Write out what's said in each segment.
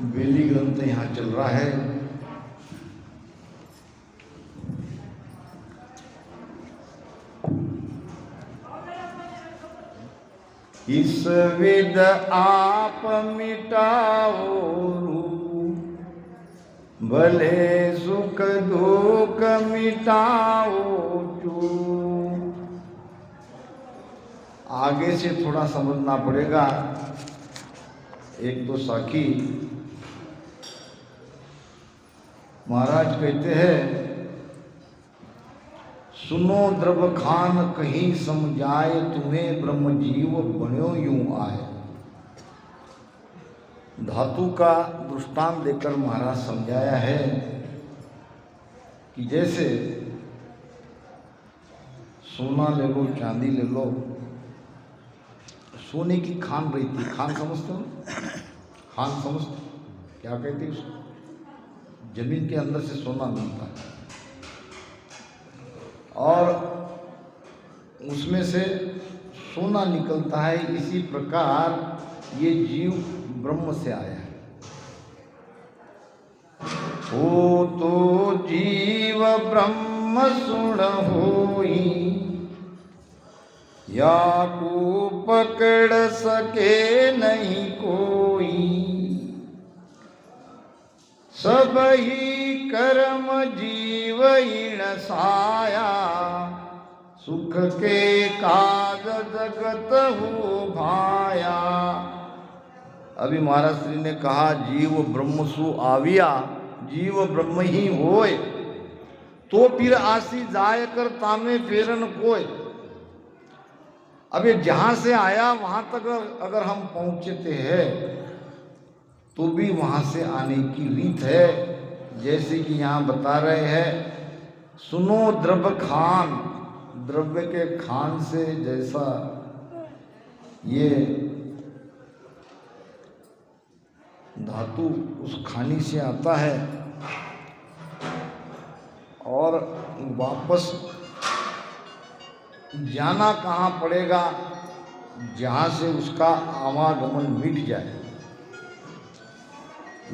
वेदी ग्रंथ यहाँ चल रहा है। इस विद आप मिटाओ रूप, भले सुख दुख मिटाओ चूक। आगे से थोड़ा समझना पड़ेगा। एक तो साखी महाराज कहते हैं, सुनो द्रव खान कहीं समझाए, तुम्हें ब्रह्म जीव बन्यो यूं आए। धातु का दृष्टांत देकर महाराज समझाया है कि जैसे सोना ले लो, चांदी ले लो, सोने की खान रहती है। खान समझते हो? खान समझते क्या कहते हैं उसको? जमीन के अंदर से सोना मिलता है और उसमें से सोना निकलता है। इसी प्रकार ये जीव ब्रह्म से आया है। हो तो जीव ब्रह्म सुन होई, या को पकड़ सके नहीं कोई। सब ही कर्म जीव इन साया, सुख के काज जगत हो भाया। अभी महाराज श्री ने कहा जीव ब्रह्म सु आविया, जीव ब्रह्म ही होय, तो फिर आसी जाय कर तामे फेरन कोय। अब ये जहां से आया वहां तक अगर हम पहुंचते हैं तो भी वहां से आने की रीत है। जैसे कि यहाँ बता रहे हैं, सुनो द्रव्य खान, द्रव्य के खान से जैसा ये धातु उस खानी से आता है और वापस जाना कहाँ पड़ेगा? जहाँ से उसका आवागमन मिट जाए।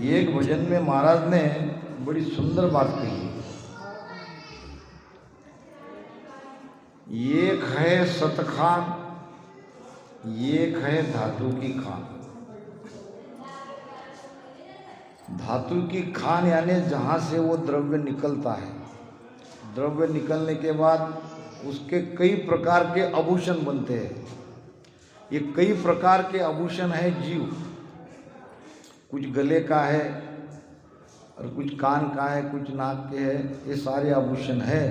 एक भजन में महाराज ने बड़ी सुंदर बात कही। एक है सतखान, एक है धातु की खान। धातु की खान यानी जहाँ से वो द्रव्य निकलता है। द्रव्य निकलने के बाद उसके कई प्रकार के आभूषण बनते हैं। ये कई प्रकार के आभूषण है जीव। कुछ गले का है और कुछ कान का है, कुछ नाक के है। ये सारे आभूषण है।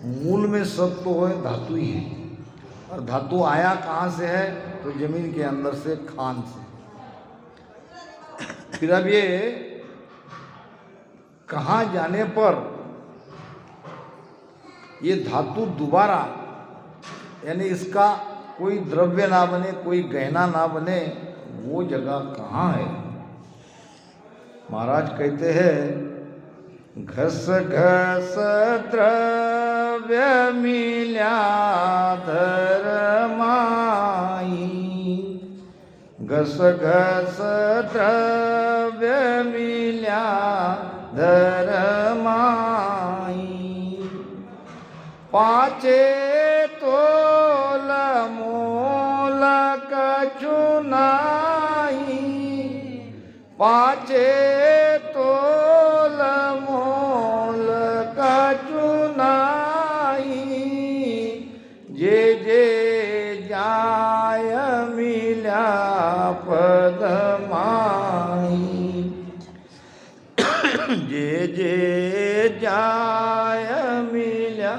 मूल में सब तो है धातु ही है। और धातु आया कहाँ से है? तो जमीन के अंदर से, खान से। फिर अब ये कहाँ जाने पर ये धातु दोबारा, यानी इसका कोई द्रव्य ना बने, कोई गहना ना बने, वो जगह कहाँ है? महाराज कहते हैं, घस घस द्रव्य मिल्या धर्माई, घस घस द्रव्य मिल्या धर्माई। पाचे तोल मोल कछु नाई, पाचे तोल मोल कछु नाई। जे जे जाय मिल्या पद माई, जे जे जाय मिल्या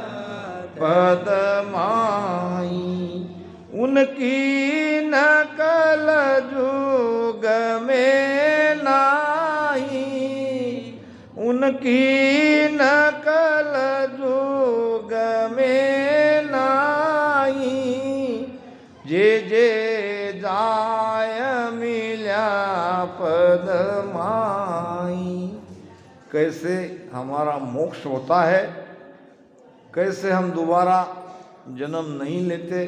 पद माई। उनकी नकल जुग में नाही, उनकी नकल जुग में नाही। जे जे जाय मिल्या पद माई। कैसे हमारा मोक्ष होता है, कैसे हम दोबारा जन्म नहीं लेते,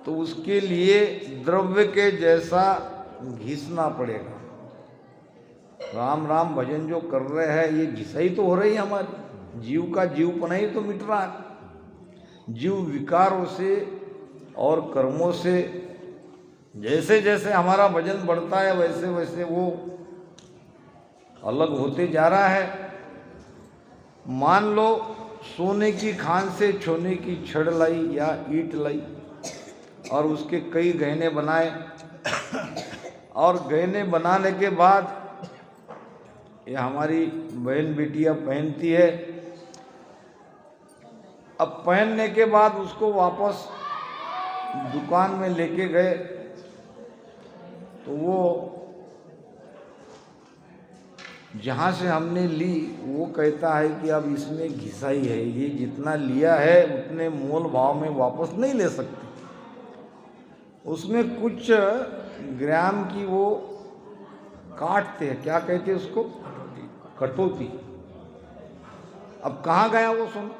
तो उसके लिए द्रव्य के जैसा घिसना पड़ेगा। राम राम भजन जो कर रहे हैं ये घिसाई तो हो रही है हमारी, जीव का जीवपना ही तो मिट रहा है। जीव विकारों से और कर्मों से जैसे जैसे हमारा वजन बढ़ता है वैसे वैसे वो अलग होते जा रहा है। मान लो सोने की खान से सोने की छड़ लाई या ईंट लाई और उसके कई गहने बनाए, और गहने बनाने के बाद ये हमारी बहन बेटियां पहनती है। अब पहनने के बाद उसको वापस दुकान में लेके गए तो वो जहाँ से हमने ली वो कहता है कि अब इसमें घिसाई है, ये जितना लिया है उतने मोल भाव में वापस नहीं ले सकते, उसमें कुछ ग्राम की वो काटते हैं, क्या कहते हैं उसको, कटौती। अब कहाँ गया वो सोना?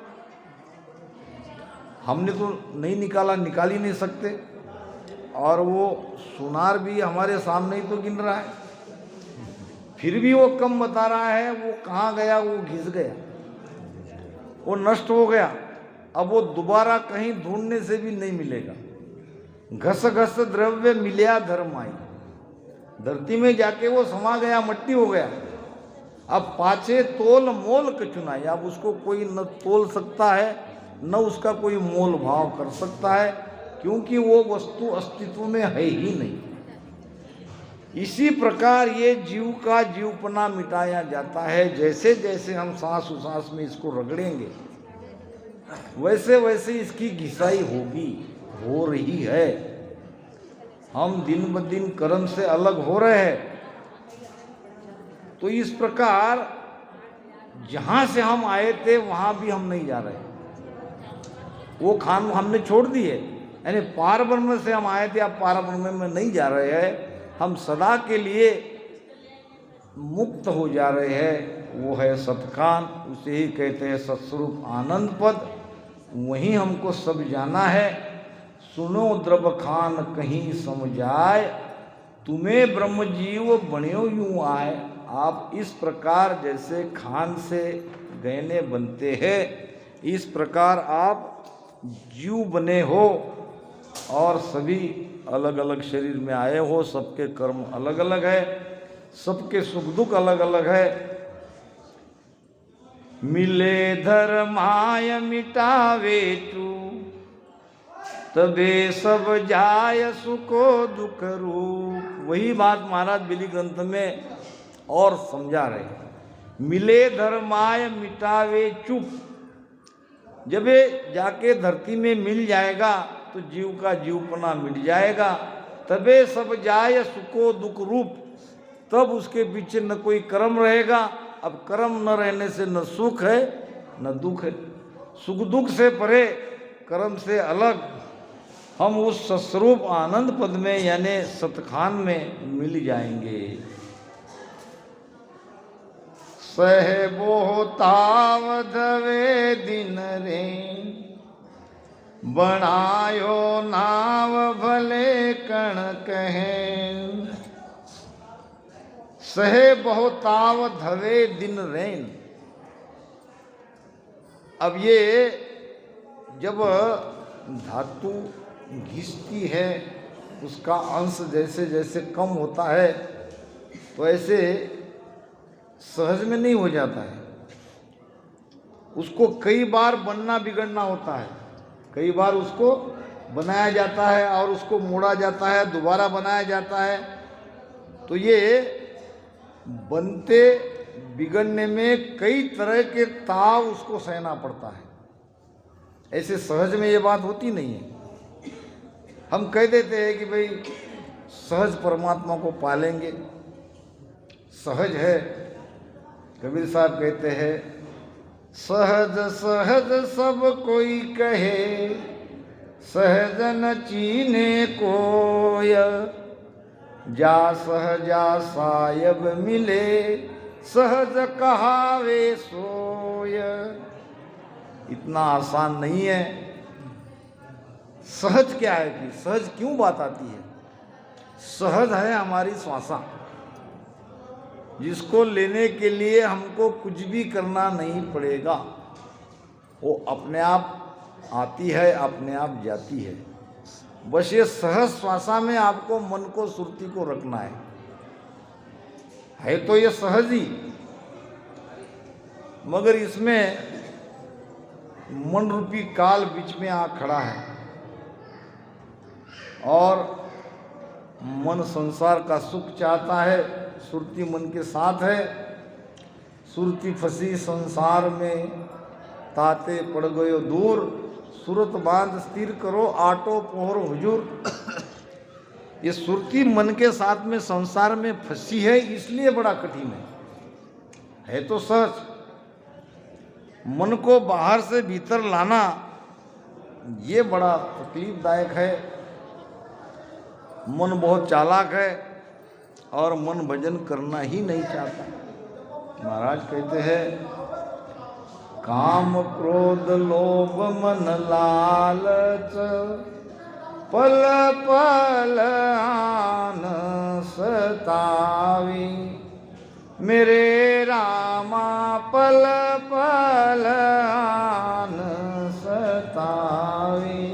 हमने तो नहीं निकाला, निकाल ही नहीं सकते, और वो सुनार भी हमारे सामने ही तो गिन रहा है, फिर भी वो कम बता रहा है। वो कहाँ गया? वो घिस गया, वो नष्ट हो गया। अब वो दोबारा कहीं ढूंढने से भी नहीं मिलेगा। घस घस द्रव्य मिलिया धर्माई, धरती में जाके वो समा गया, मट्टी हो गया। अब पाछे तोल मोल कचुनाई, अब उसको कोई न तोल सकता है न उसका कोई मोल भाव कर सकता है, क्योंकि वो वस्तु अस्तित्व में है ही नहीं। इसी प्रकार ये जीव का जीवपना मिटाया जाता है। जैसे जैसे हम सांस उसांस में इसको रगड़ेंगे वैसे वैसे इसकी घिसाई होगी, हो रही है। हम दिन ब दिन कर्म से अलग हो रहे हैं। तो इस प्रकार जहाँ से हम आए थे वहाँ भी हम नहीं जा रहे, वो खान हमने छोड़ दी है। यानी पार ब्रह्म से हम आए थे, अब पार ब्रह्म में नहीं जा रहे हैं, हम सदा के लिए मुक्त हो जा रहे हैं। वो है सतकान, उसे ही कहते हैं सत्स्वरूप आनंद पद। वहीं हमको सब जाना है। सुनो द्रव खान कहीं समझाए, तुम्हें ब्रह्म जीव बण्यो यूं आए। आप इस प्रकार जैसे खान से गहने बनते हैं, इस प्रकार आप जीव बने हो और सभी अलग अलग शरीर में आए हो। सबके कर्म अलग अलग है, सबके सुख दुख अलग अलग है। मिले धर्माय मिटावे तू, तबे सब जाय सुको दुख रूप। वही बात महाराज बिली ग्रंथ में और समझा रहे। मिले धर्माय मिटावे चुप, जब ये जाके धरती में मिल जाएगा तो जीव का जीवपना मिट जाएगा। तबे सब जाय सुको दुख रूप, तब उसके पीछे न कोई कर्म रहेगा। अब कर्म न रहने से न सुख है न दुख है। सुख दुख से परे, कर्म से अलग हम उस सस्वरूप आनंद पद में यानी सतखान में मिल जाएंगे। सहबो तावद वे दिन रे, बनायो नाव भले कण कहें। सहे बहुताव धवे दिन रैन। अब ये जब धातु घिसती है उसका अंश जैसे जैसे कम होता है तो ऐसे सहज में नहीं हो जाता है, उसको कई बार बनना बिगड़ना होता है। कई बार उसको बनाया जाता है और उसको मोड़ा जाता है, दोबारा बनाया जाता है। तो ये बनते बिगड़ने में कई तरह के ताव उसको सहना पड़ता है। ऐसे सहज में ये बात होती नहीं है। हम कह देते हैं कि भाई सहज परमात्मा को पालेंगे, सहज है। कबीर साहब कहते हैं सहज सहज सब कोई कहे, सहज न चीने कोय। जा सहजा सायब मिले, सहज कहावे सोय। इतना आसान नहीं है। सहज क्या है कि सहज क्यों बात आती है? सहज है हमारी श्वासा। जिसको लेने के लिए हमको कुछ भी करना नहीं पड़ेगा, वो अपने आप आती है, अपने आप जाती है। बस ये सहज श्वासा में आपको मन को, सुरती को रखना है तो ये सहज ही, मगर इसमें मन रूपी काल बीच में आ खड़ा है और मन संसार का सुख चाहता है, सुरती मन के साथ है। सुरती फंसी संसार में, ताते पड़ गयो दूर, सूरत बांध स्थिर करो, आटो पोहर हुजूर। ये सुरती मन के साथ में संसार में फंसी है, इसलिए बड़ा कठिन है तो सच। मन को बाहर से भीतर लाना ये बड़ा तकलीफदायक है। मन बहुत चालाक है और मन भजन करना ही नहीं चाहता। महाराज कहते हैं, काम क्रोध लोभ मन लालच, पल पल आन सतावी, मेरे रामा पल पल आन सतावी।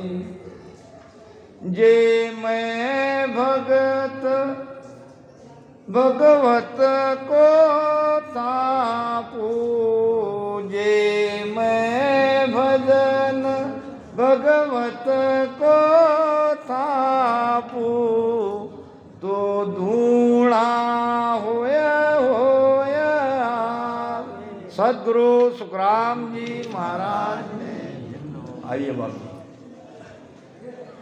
जे मैं भगत भगवत को तापू, जे मैं भजन भगवत को तापू, तो धूणा होया होया। सद्गुरु सुखराम जी महाराज ने। आइए बाबू।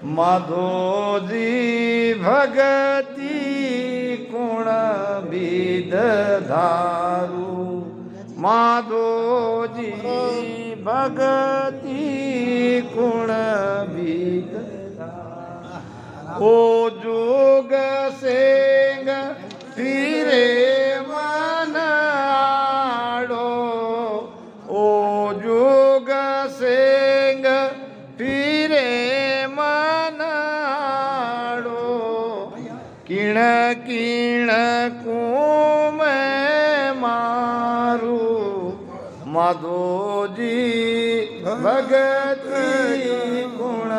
माधो जी भगति गुण विद धारू, माधो जी भगति गुण विद धारू। ओ जोग सेंग फिरे मन आड़ो, ओ जोग सेंग फिरे मन आड़ो। किण किण को मैं मारू, माधो जी भगति गुण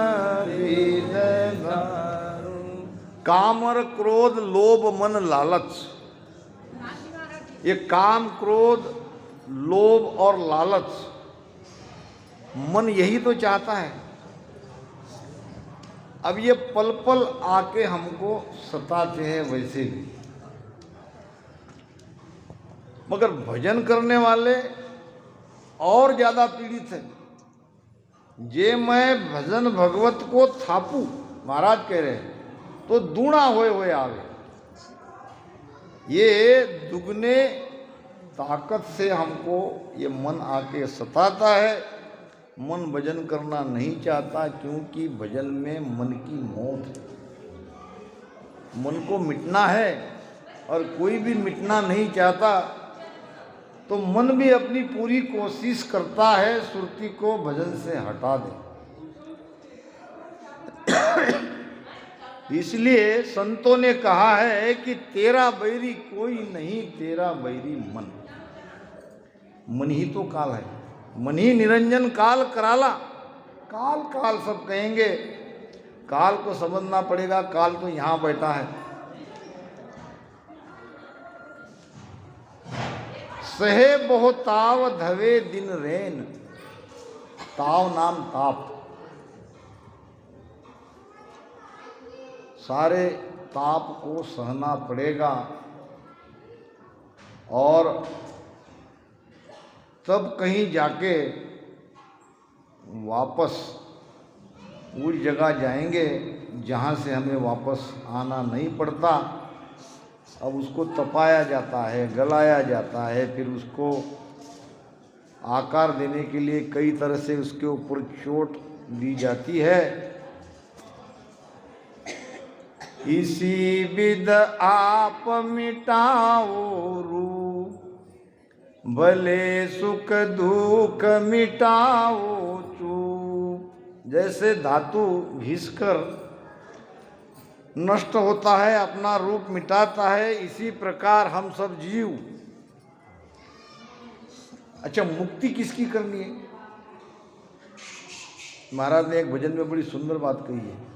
विद धारू। काम और क्रोध लोभ मन लालच, ये काम क्रोध लोभ और लालच मन यही तो चाहता है। अब ये पल पल आके हमको सताते हैं वैसे भी, मगर भजन करने वाले और ज्यादा पीड़ित है। जे मैं भजन भगवत को थापू, महाराज कह रहे हैं, तो दूना होए आवे। ये दुगने ताकत से हमको ये मन आके सताता है। मन भजन करना नहीं चाहता, क्योंकि भजन में मन की मौत है। मन को मिटना है और कोई भी मिटना नहीं चाहता, तो मन भी अपनी पूरी कोशिश करता है सुरती को भजन से हटा दे। इसलिए संतों ने कहा है कि तेरा बैरी कोई नहीं, तेरा बैरी मन। मन ही तो काल है, मन ही निरंजन काल कराला। काल काल सब कहेंगे, काल को समझना पड़ेगा। काल तो यहाँ बैठा है। सहे बहु ताव धवे दिन रेन, ताव नाम ताप। सारे ताप को सहना पड़ेगा और तब कहीं जाके वापस उस जगह जाएंगे जहाँ से हमें वापस आना नहीं पड़ता। अब उसको तपाया जाता है, गलाया जाता है, फिर उसको आकार देने के लिए कई तरह से उसके ऊपर चोट दी जाती है। इसी विद आप मिटाओ रूप, भले सुख दुख मिटाओ चूप। जैसे धातु घिसकर नष्ट होता है, अपना रूप मिटाता है, इसी प्रकार हम सब जीव। अच्छा, मुक्ति किसकी करनी है? महाराज ने एक भजन में बड़ी सुंदर बात कही है।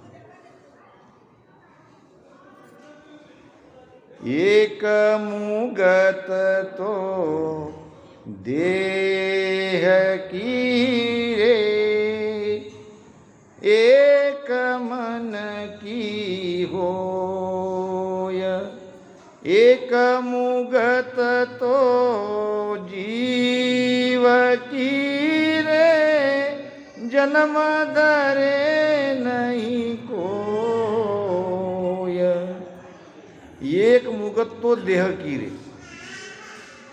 एक मुगत तो देह की रे, एक मन की होय। एक मुगत तो जीव की रे, जन्म धरे नहीं कोय। एक मुगत तो देह की रे।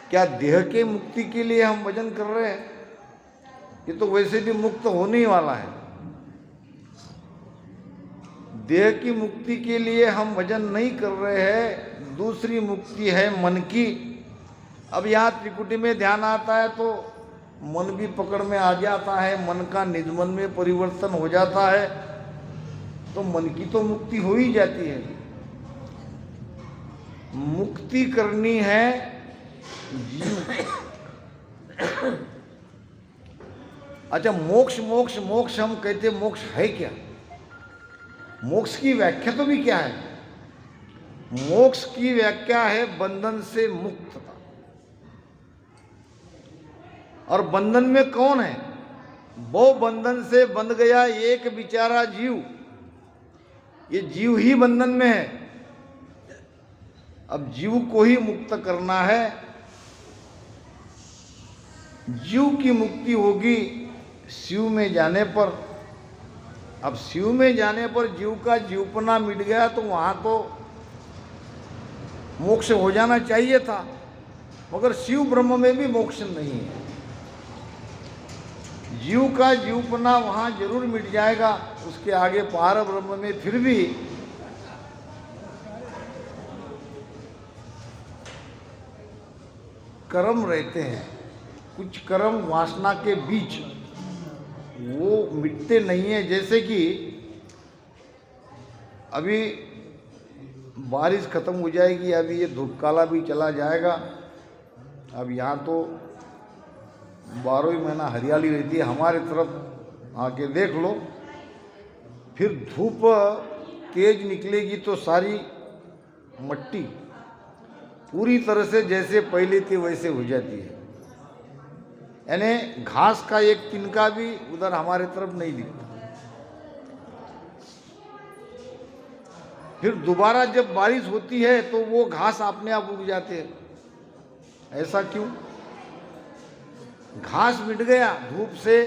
क्या देह के मुक्ति के लिए हम भजन कर रहे हैं? ये तो वैसे भी मुक्त होने ही वाला है। देह की मुक्ति के लिए हम भजन नहीं कर रहे हैं। दूसरी मुक्ति है मन की। अब यहाँ त्रिकुटी में ध्यान आता है तो मन भी पकड़ में आ जाता है, मन का निजमन में परिवर्तन हो जाता है, तो मन की तो मुक्ति हो ही जाती है। मुक्ति करनी है जीव। अच्छा, मोक्ष मोक्ष मोक्ष हम कहते, मोक्ष है क्या? मोक्ष की व्याख्या तो भी क्या है? मोक्ष की व्याख्या है बंधन से मुक्तता। और बंधन में कौन है? वो बंधन से बंध गया एक बेचारा जीव। ये जीव ही बंधन में है। अब जीव को ही मुक्त करना है। जीव की मुक्ति होगी शिव में जाने पर। अब शिव में जाने पर जीव का जीवपना मिट गया तो वहां तो मोक्ष हो जाना चाहिए था, मगर शिव ब्रह्म में भी मोक्ष नहीं है। जीव का जीवपना वहां जरूर मिट जाएगा, उसके आगे पार ब्रह्म में फिर भी कर्म रहते हैं। कुछ कर्म वासना के बीच वो मिटते नहीं है। जैसे कि अभी बारिश खत्म हो जाएगी, अभी ये धूप काला भी चला जाएगा। अब यहाँ तो 12 ही महीना हरियाली रहती है। हमारे तरफ आके देख लो, फिर धूप तेज निकलेगी तो सारी मट्टी पूरी तरह से जैसे पहले थी वैसे हो जाती है। यानी घास का एक तिनका भी उधर हमारे तरफ नहीं दिखता। फिर दोबारा जब बारिश होती है तो वो घास अपने आप उग जाते हैं। ऐसा क्यों? घास मिट गया धूप से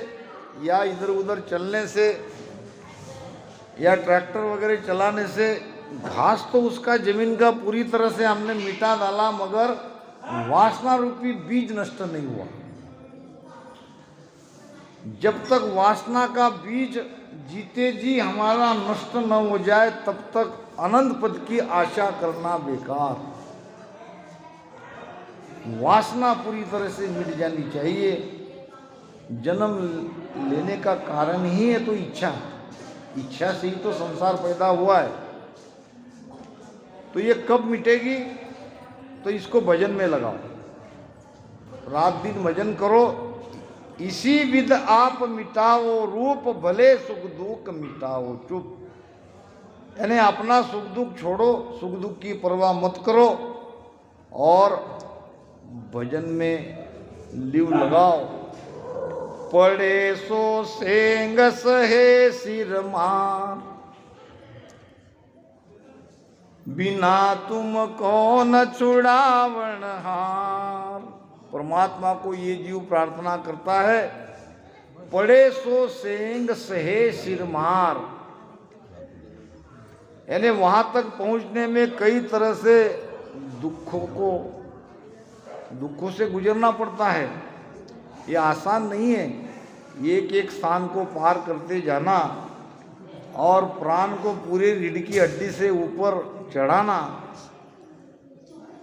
या इधर उधर चलने से या ट्रैक्टर वगैरह चलाने से। घास तो उसका जमीन का पूरी तरह से हमने मिटा डाला, मगर वासना रूपी बीज नष्ट नहीं हुआ। जब तक वासना का बीज जीते जी हमारा नष्ट न हो जाए तब तक अनंत पद की आशा करना बेकार। वासना पूरी तरह से मिट जानी चाहिए। जन्म लेने का कारण ही है तो इच्छा। इच्छा से ही तो संसार पैदा हुआ है। तो ये कब मिटेगी? तो इसको भजन में लगाओ, रात दिन भजन करो। इसी विध आप मिटाओ रूप, भले सुख दुख मिटाओ चुप। यानी अपना सुख दुख छोड़ो, सुख दुख की परवाह मत करो और भजन में लिव लगाओ। पड़े सो सेंग सहे सिर मार, बिना तुम कौन छुड़ावण हार। परमात्मा को ये जीव प्रार्थना करता है, पड़े सो सेंग सहे सिर मार। यानी वहां तक पहुंचने में कई तरह से दुखों से गुजरना पड़ता है। ये आसान नहीं है। एक एक स्थान को पार करते जाना और प्राण को पूरे रीढ़ की हड्डी से ऊपर चढ़ाना,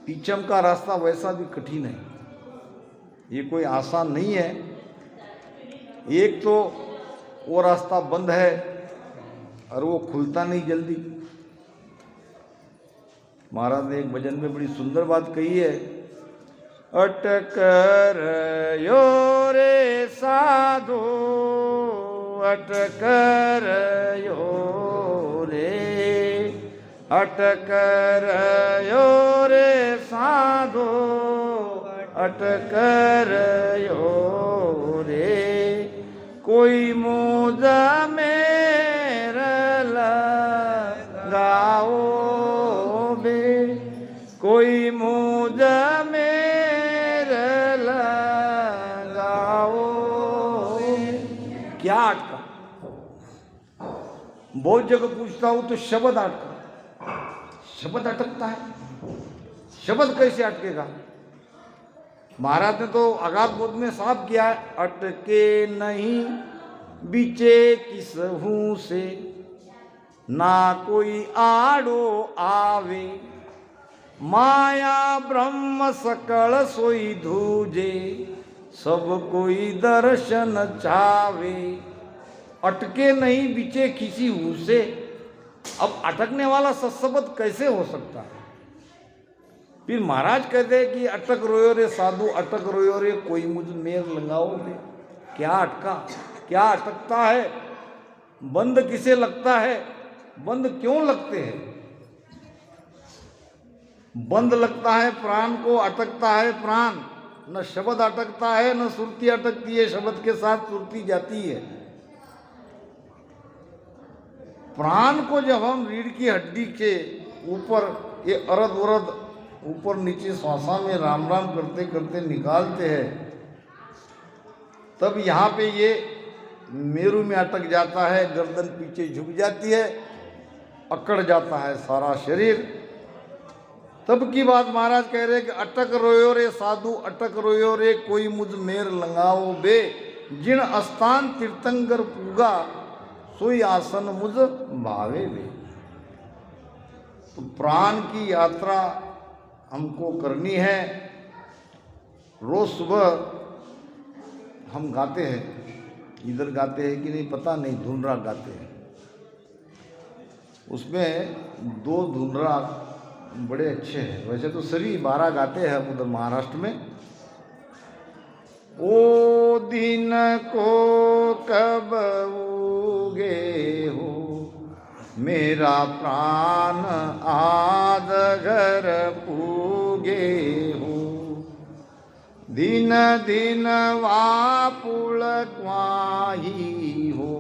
पीछम का रास्ता वैसा भी कठिन है। ये कोई आसान नहीं है। एक तो वो रास्ता बंद है और वो खुलता नहीं जल्दी। महाराज ने एक भजन में बड़ी सुंदर बात कही है, अटक रयो रे साधो, अटक रयो रे, अटक रयो रे साधो, अटक रयो रे, कोई मुझ में लगाओ बे, कोई मुझ में लगाओ। क्या अटका? बहुत जगह पूछता हूं तो शब्द अटका। शब्द अटकता है? शब्द कैसे अटकेगा? महाराज ने तो अगाध बोध में साफ किया है, अटके नहीं बीचे किसहू से, ना कोई आड़ो आवे, माया ब्रह्म सकल सोई धूजे, सब कोई दर्शन चावे। अटके नहीं बीचे किसी हू से। अब अटकने वाला सत्सबद कैसे हो सकता है? फिर महाराज कहते हैं कि अटक रोयो रे साधु, अटक रोयो रे कोई मुझ मेर लगाओ बे। क्या अटका? क्या अटकता है? बंद किसे लगता है? बंद क्यों लगते हैं? बंद लगता है प्राण को, अटकता है प्राण। न शब्द अटकता है, न सुरती अटकती है, शब्द के साथ सुरती जाती है। प्राण को जब हम रीढ़ की हड्डी के ऊपर ये अरद वरद ऊपर नीचे श्वासा में राम राम करते करते निकालते हैं, तब यहाँ पे ये मेरू में अटक जाता है, गर्दन पीछे झुक जाती है, अकड़ जाता है सारा शरीर। तब की बात महाराज कह रहे कि अटक रोयो रे साधु, अटक रोयो रे कोई मुझ मेर लगाओ बे, जिन अस्थान तीर्थंकर पूगा, सोई आसन मुझ भावे बे। तो प्राण की यात्रा हमको करनी है। रोज सुबह हम गाते हैं, इधर गाते हैं कि नहीं पता नहीं, धुन राग गाते हैं। उसमें 2 धुन राग बड़े अच्छे हैं। वैसे तो सभी 12 गाते हैं उधर महाराष्ट्र में। ओ दिन को कब उगे हो, मेरा प्राण आद घर पूगे हो, दिन दिन वापुल क्वाही हो,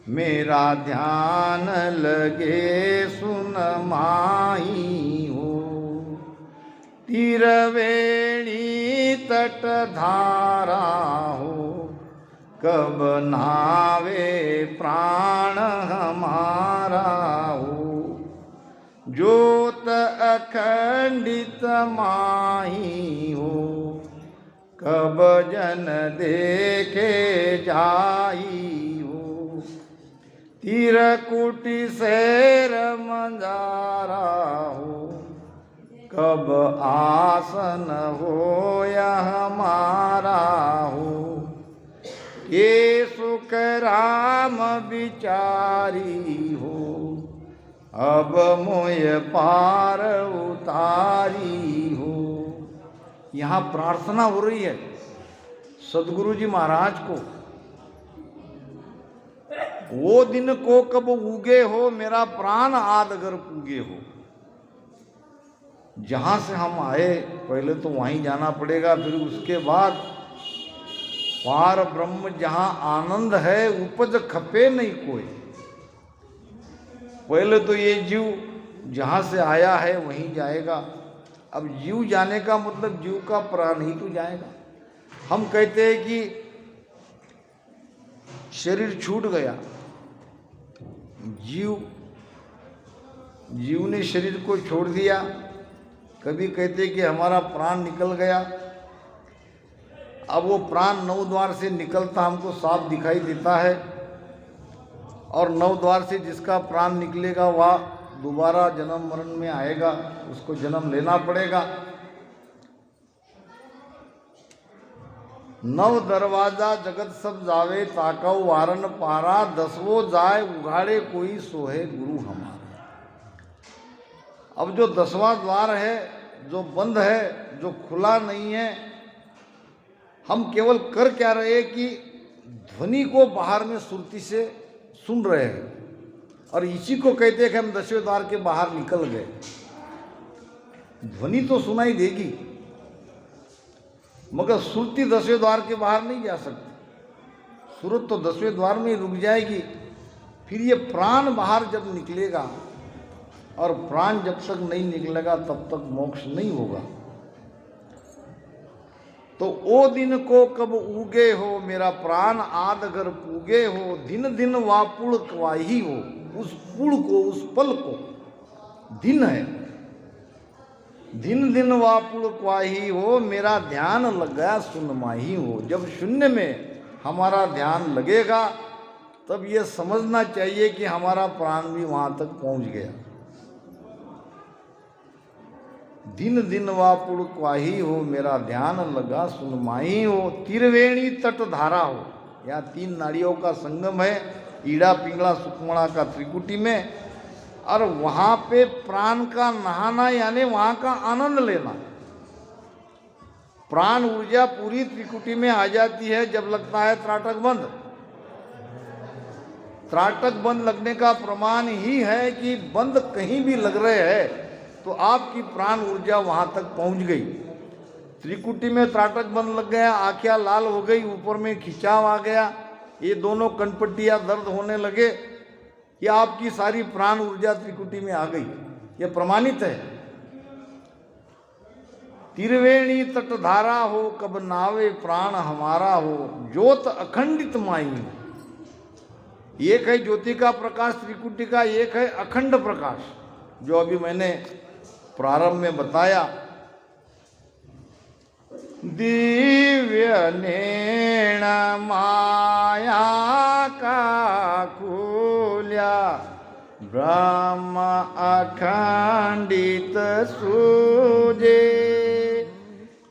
मेरा ध्यान लगे सुन माही हो, तीरवेणी तट धारा हो, कब नावे प्राण हमारा हो, ज्योत अखंडित माही हो, कब जन देखे जाई हो, तीरकुटी शेर मंजारा हो, कब आसन हो या हमारा हो, ये सुख राम विचारी हो, अब मोय पार उतारी हो। यहाँ प्रार्थना हो रही है सदगुरु जी महाराज को, वो दिन को कब उगे हो, मेरा प्राण आदगर पूगे हो। जहां से हम आए पहले तो वहीं जाना पड़ेगा, फिर उसके बाद पार ब्रह्म जहां आनंद है, उपज खपे नहीं कोई। पहले तो ये जीव जहां से आया है वहीं जाएगा। अब जीव जाने का मतलब जीव का प्राण ही तो जाएगा। हम कहते हैं कि शरीर छूट गया, जीव ने शरीर को छोड़ दिया। कभी कहते हैं कि हमारा प्राण निकल गया। अब वो प्राण 9 द्वार से निकलता हमको साफ दिखाई देता है, और 9 द्वार से जिसका प्राण निकलेगा वह दोबारा जन्म मरण में आएगा, उसको जन्म लेना पड़ेगा। 9 दरवाजा जगत सब जावे, ताकव वारन पारा, 10वो जाए उघाड़े कोई सोहे गुरु हमारा। अब जो 10वां द्वार है, जो बंद है, जो खुला नहीं है, हम केवल कर क्या रहे कि ध्वनि को बाहर में सुरती से सुन रहे हैं, और इसी को कहते हैं कि हम 10वें द्वार के बाहर निकल गए। ध्वनि तो सुनाई देगी, मगर सुरती 10वें द्वार के बाहर नहीं जा सकती। सुरत तो 10वें द्वार में ही रुक जाएगी। फिर ये प्राण बाहर जब निकलेगा, और प्राण जब तक नहीं निकलेगा तब तक मोक्ष नहीं होगा। तो ओ दिन को कब उगे हो, मेरा प्राण आद अगर पूगे हो, दिन दिन वापुड़ क्वाही हो, उस पुड़ को, उस पल को, दिन है, दिन दिन वापुड़ क्वाही हो, मेरा ध्यान लग गया सुनमाही हो। जब शून्य में हमारा ध्यान लगेगा तब ये समझना चाहिए कि हमारा प्राण भी वहां तक पहुंच गया। दिन दिन वापुड़ क्वाही हो, मेरा ध्यान लगा सुनमाही हो, त्रिवेणी तट धारा हो। यहाँ 3 नाड़ियों का संगम है, ईड़ा पिंगला सुकमणा का त्रिकुटी में, और वहाँ पे प्राण का नहाना यानी वहाँ का आनंद लेना। प्राण ऊर्जा पूरी त्रिकुटी में आ जाती है जब लगता है त्राटक बंद। त्राटक बंद लगने का प्रमाण ही है कि बंद कहीं भी लग रहे हैं तो आपकी प्राण ऊर्जा वहां तक पहुंच गई। त्रिकुटी में त्राटक बंद लग गया, आँखें लाल हो गई, ऊपर में खिंचाव आ गया, ये दोनों कनपट्टियां दर्द होने लगे, ये आपकी सारी प्राण ऊर्जा त्रिकुटी में आ गई। ये प्रमाणित है। त्रिवेणी तट धारा हो, कब नावे प्राण हमारा हो, ज्योत अखंडित माई। एक है ज्योति का प्रकाश त्रिकुटी का, एक है अखंड प्रकाश, जो अभी मैंने प्रारंभ में बताया। दिव्य नेण माया का खुल्या, ब्रह्म अखंडित सूजे,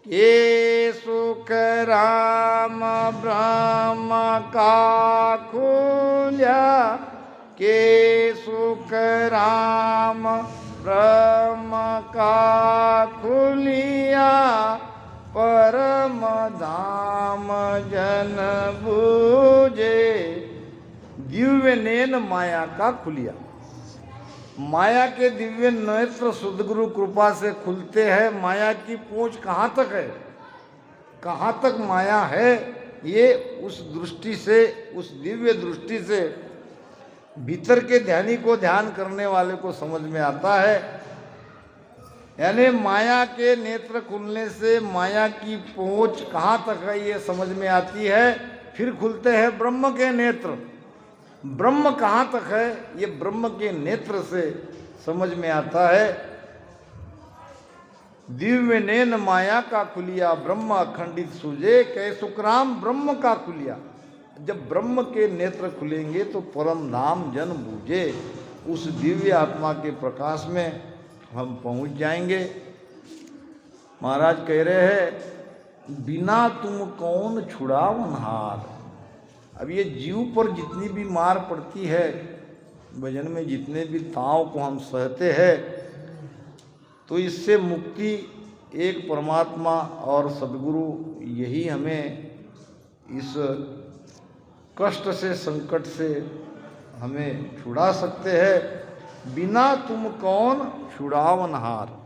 ये सुख राम ब्रह्म का खुल्या, के सुख राम ब्रह्म का खुलिया, परम धाम जन बूझे। दिव्य नैन माया का खुलिया, माया के दिव्य नेत्र सद्गुरु कृपा से खुलते हैं। माया की पहुंच कहाँ तक है, कहाँ तक माया है, ये उस दृष्टि से, उस दिव्य दृष्टि से भीतर के ध्यानी को ध्यान करने वाले को समझ में आता है। यानी माया के नेत्र खुलने से माया की पहुंच कहाँ तक है ये समझ में आती है। फिर खुलते हैं ब्रह्म के नेत्र। ब्रह्म कहाँ तक है ये ब्रह्म के नेत्र से समझ में आता है। दिव्य नैन माया का खुलिया, ब्रह्म अखंडित सूझे, कै सुखराम ब्रह्म का खुलिया। जब ब्रह्म के नेत्र खुलेंगे तो परम धाम जन बूझे, उस दिव्य आत्मा के प्रकाश में हम पहुंच जाएंगे। महाराज कह रहे हैं, बिना तुम कौन छुड़ावनहार। अब ये जीव पर जितनी भी मार पड़ती है, भजन में जितने भी ताव को हम सहते हैं, तो इससे मुक्ति एक परमात्मा और सद्गुरु यही हमें इस कष्ट से, संकट से हमें छुड़ा सकते हैं। बिना तुम कौन छुड़ावनहार।